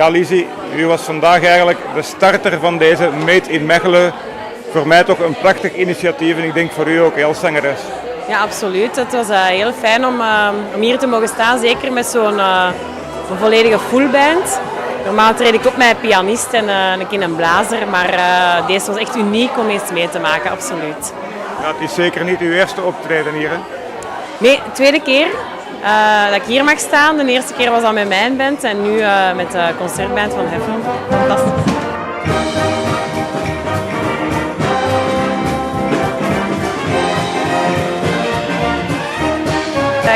Ja, Lizzie, u was vandaag eigenlijk de starter van deze Made in Mechelen. Voor mij toch een prachtig initiatief en ik denk voor u ook heel zangeres. Ja, absoluut. Het was heel fijn om hier te mogen staan, zeker met zo'n een volledige fullband. Normaal treed ik op met een pianist en een blazer, maar deze was echt uniek om eens mee te maken, absoluut. Ja, het is zeker niet uw eerste optreden hier, hè? Nee, de tweede keer dat ik hier mag staan. De eerste keer was al met mijn band en nu met de concertband van Heffen. Fantastisch.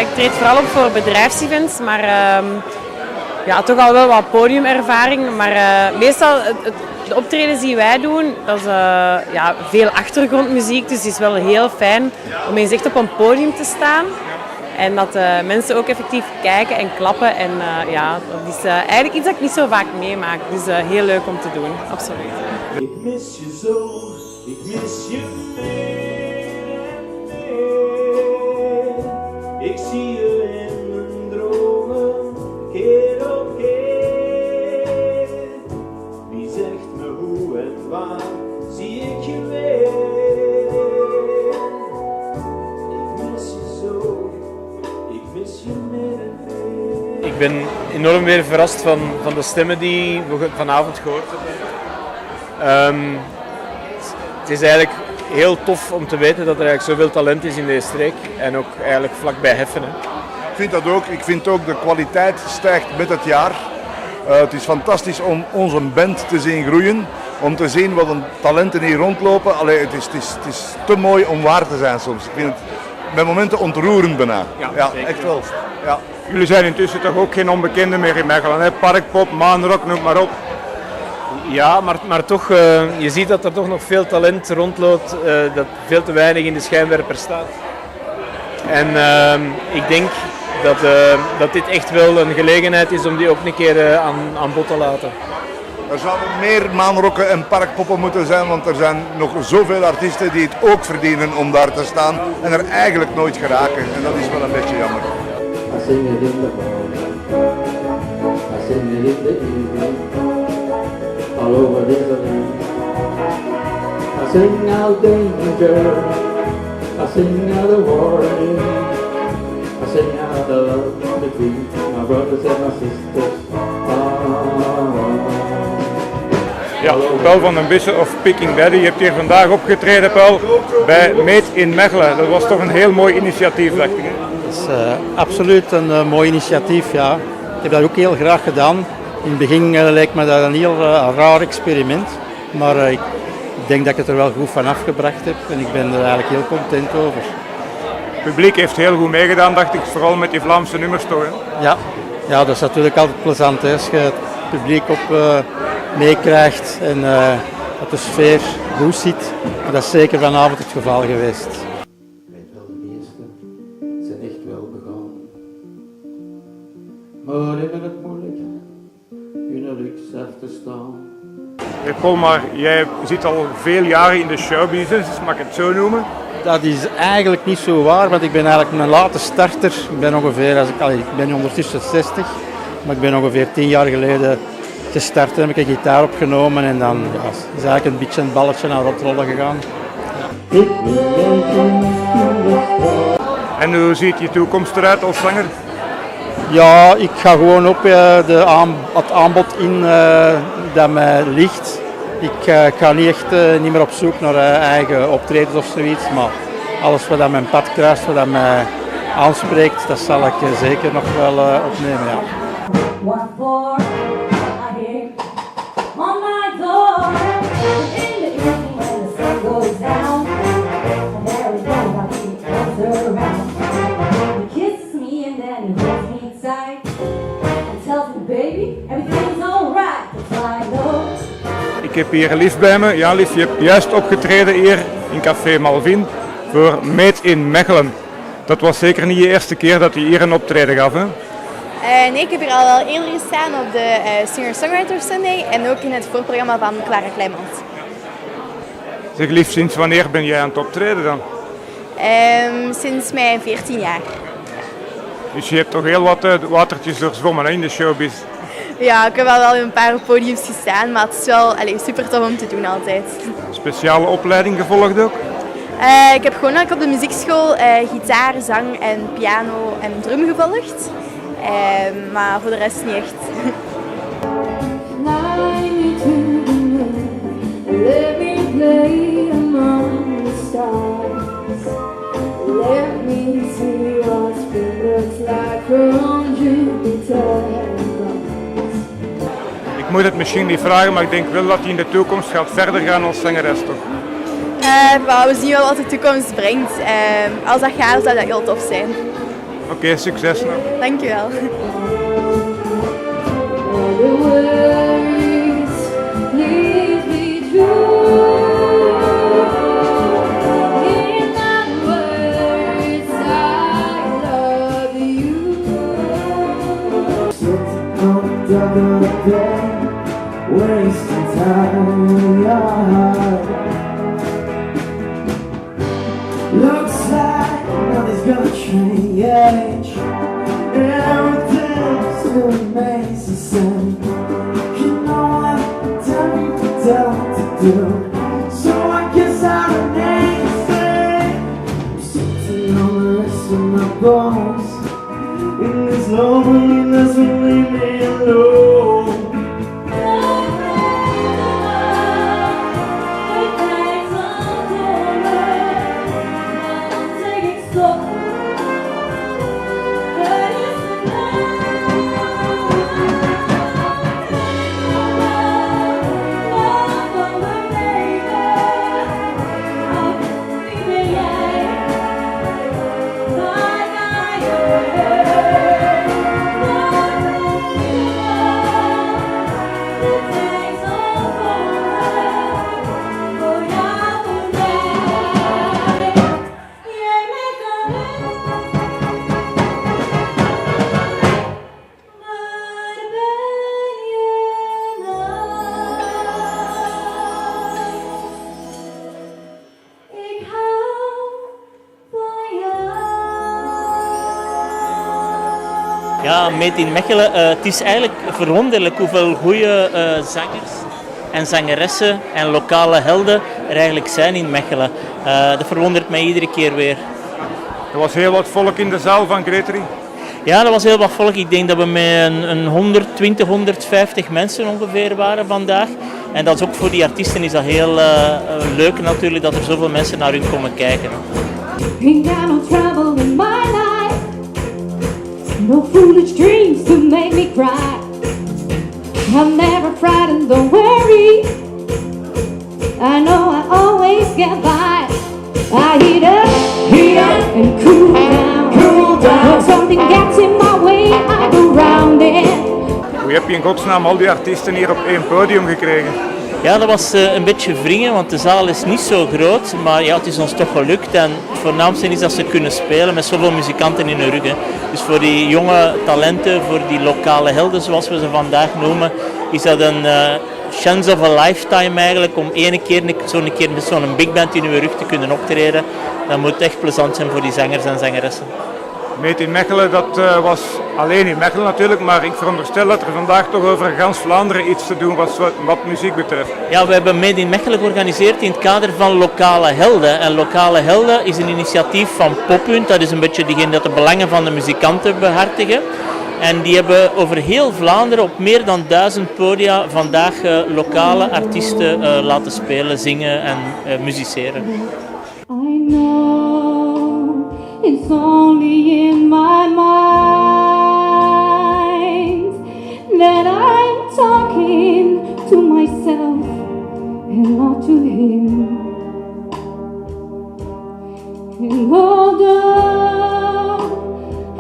Ik treed vooral op voor bedrijfsevents, maar ja, toch al wel wat podiumervaring. Maar meestal de optredens die wij doen, dat is ja, veel achtergrondmuziek. Dus het is wel heel fijn om eens echt op een podium te staan. En dat mensen ook effectief kijken en klappen. En ja, dat is eigenlijk iets dat ik niet zo vaak meemaak. Dus heel leuk om te doen, absoluut. Ik mis je zo, ik mis je meer en meer. Ik zie je in mijn dromen, keer op keer. Wie zegt me hoe en waar, zie ik je weer. Ik mis je zo, ik mis je meer en meer. Ik ben enorm weer verrast van de stemmen die we vanavond gehoord hebben. Het is eigenlijk heel tof om te weten dat er eigenlijk zoveel talent is in deze streek en ook eigenlijk vlakbij Heffen. Hè. Ik vind dat ook. Ik vind ook de kwaliteit stijgt met het jaar. Het is fantastisch om onze band te zien groeien, om te zien wat een talenten hier rondlopen. Allee, het is te mooi om waar te zijn soms. Ik vind het bij momenten ontroerend bijna. Ja, echt wel. Ja. Jullie zijn intussen toch ook geen onbekenden meer in Mechelen, hè? Parkpop, maanrock, noem maar op. Ja, maar toch, je ziet dat er toch nog veel talent rondloopt, dat veel te weinig in de schijnwerper staat. En ik denk dat dit echt wel een gelegenheid is om die ook een keer aan bod te laten. Er zouden meer maanrokken en parkpoppen moeten zijn, want er zijn nog zoveel artiesten die het ook verdienen om daar te staan en er eigenlijk nooit geraken. En dat is wel een beetje jammer. I sing it in the morning, I sing it in the evening, all over this land. I sing out danger, I sing out the warning, I sing out the love between my brothers and my sisters. Ja, Paul van den Bussen of Picking Daddy, je hebt hier vandaag opgetreden, Paul, bij Made in Mechelen. Dat was toch een heel mooi initiatief, dacht ik. Hè? Dat is absoluut een mooi initiatief, ja. Ik heb dat ook heel graag gedaan. In het begin leek me dat een heel raar experiment, maar ik denk dat ik het er wel goed van afgebracht heb en ik ben er eigenlijk heel content over. Het publiek heeft heel goed meegedaan, dacht ik, vooral met die Vlaamse nummers toch. Hè? Ja, dat is natuurlijk altijd plezant hè, als je het publiek op meekrijgt en dat de sfeer goed zit. En dat is zeker vanavond het geval geweest. Zijn echt wel begaan. Maar hebben het moeilijk, kunnen luxe zelf te staan. Hey Paul, maar jij zit al veel jaren in de showbusiness, mag ik het zo noemen? Dat is eigenlijk niet zo waar, want ik ben eigenlijk een late starter. Ik ben ongeveer, ik ben ondertussen 60, maar ik ben ongeveer 10 jaar geleden gestart en heb ik een gitaar opgenomen en dan ja, is eigenlijk een beetje een balletje naar het gegaan. En hoe ziet je toekomst eruit als zanger? Ja, ik ga gewoon op het aanbod in dat mij ligt. Ik ga niet echt niet meer op zoek naar eigen optredens of zoiets, maar alles wat aan mijn pad kruist, wat mij aanspreekt, dat zal ik zeker nog wel opnemen. Ja. What for? I hear on my door in the evening when the sun goes down, and there is nobody else around. He kisses me and then he holds me tight and tells me, baby, everything's alright. Cause I know. Ik heb hier Lief bij me. Ja, Lief, je hebt juist opgetreden hier in Café Malvin voor Made in Mechelen. Dat was zeker niet je eerste keer dat je hier een optreden gaf, hè? Nee, ik heb hier al wel eerder gestaan op de Singer-Songwriter Sunday en ook in het voorprogramma van Clara Kleimans. Zeg Lief, sinds wanneer ben jij aan het optreden dan? Sinds mijn 14 jaar. Dus je hebt toch heel wat watertjes doorzwommen hè, in de showbiz? Ja, ik heb wel in een paar podiums gestaan, maar het is wel super tof om te doen altijd. Speciale opleiding gevolgd ook? Ik heb gewoon op de muziekschool gitaar, zang en piano en drum gevolgd. Maar voor de rest niet echt. Fly me to the moon, let me play among the stars. Let me see what spring looks like on Jupiter. Ik moet het misschien niet vragen, maar ik denk wel dat hij in de toekomst gaat verder gaan als zangeres, toch? We zien wel wat de toekomst brengt. Als dat gaat, zou dat heel tof zijn. Oké, succes nog. Dankjewel. The words, please be true. In my words, I love you. Sitting on the dock of the bay, wasting time, yeah. Looks like nothing's gonna change. Everything's still remains the same. You know what to do. So I guess I remain the same. I'm sitting on the rest of my bones. In this loneliness will leave me alone. Ja, Made in Mechelen. Het is eigenlijk verwonderlijk hoeveel goede zangers en zangeressen en lokale helden er eigenlijk zijn in Mechelen. Dat verwondert mij iedere keer weer. Er was heel wat volk in de zaal van Gretry. Ja, er was heel wat volk. Ik denk dat we met een 120, 150 mensen ongeveer waren vandaag. En dat is ook voor die artiesten is dat heel leuk natuurlijk dat er zoveel mensen naar hun komen kijken. Ain't got no trouble in my life. No foolish dreams to make me cry. I'm never frightened, don't worry. I know I always get by. I heat up and cool down. When something gets in my way, I go round it. Hoe heb je in godsnaam al die artiesten hier op één podium gekregen? Ja, dat was een beetje wringen, want de zaal is niet zo groot, maar ja, het is ons toch gelukt. En het voornaamste is dat ze kunnen spelen met zoveel muzikanten in hun rug. Hè. Dus voor die jonge talenten, voor die lokale helden zoals we ze vandaag noemen, is dat een chance of a lifetime eigenlijk om zo'n keer met zo'n big band in hun rug te kunnen optreden. Dat moet echt plezant zijn voor die zangers en zangeressen. Made in Mechelen, dat was alleen in Mechelen natuurlijk, maar ik veronderstel dat er vandaag toch over gans Vlaanderen iets te doen was wat muziek betreft. Ja, we hebben Made in Mechelen georganiseerd in het kader van Lokale Helden. En Lokale Helden is een initiatief van Poppunt, dat is een beetje diegene dat de belangen van de muzikanten behartigen. En die hebben over heel Vlaanderen op meer dan 1000 podia vandaag lokale artiesten laten spelen, zingen en musiceren. I know it's only in my mind that I'm talking to myself and not to him. And although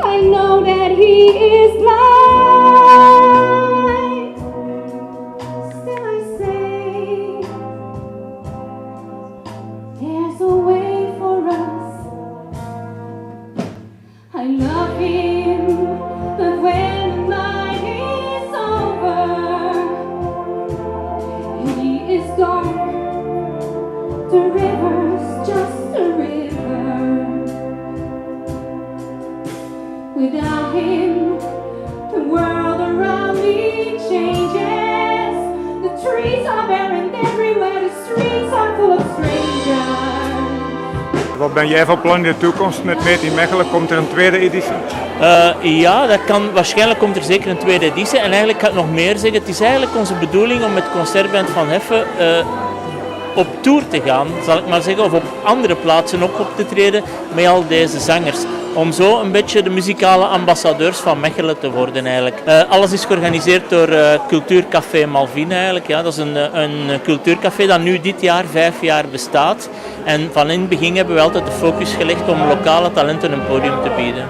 I know that he is blind, still I say there's a way for us. I love him, but when the night is over, he is gone. The river's just a river. Without him, the world around me changes. Wat ben jij van plan in de toekomst met Meet in Mechelen? Komt er een tweede editie? Ja, dat kan, waarschijnlijk komt er zeker een tweede editie. En eigenlijk kan ik nog meer zeggen. Het is eigenlijk onze bedoeling om met Concertband Van Heffe op tour te gaan, zal ik maar zeggen, of op andere plaatsen ook op te treden met al deze zangers. Om zo een beetje de muzikale ambassadeurs van Mechelen te worden eigenlijk. Alles is georganiseerd door Cultuurcafé Malvin eigenlijk. Ja, dat is een cultuurcafé dat nu dit jaar 5 jaar bestaat. En van in het begin hebben we altijd de focus gelegd om lokale talenten een podium te bieden.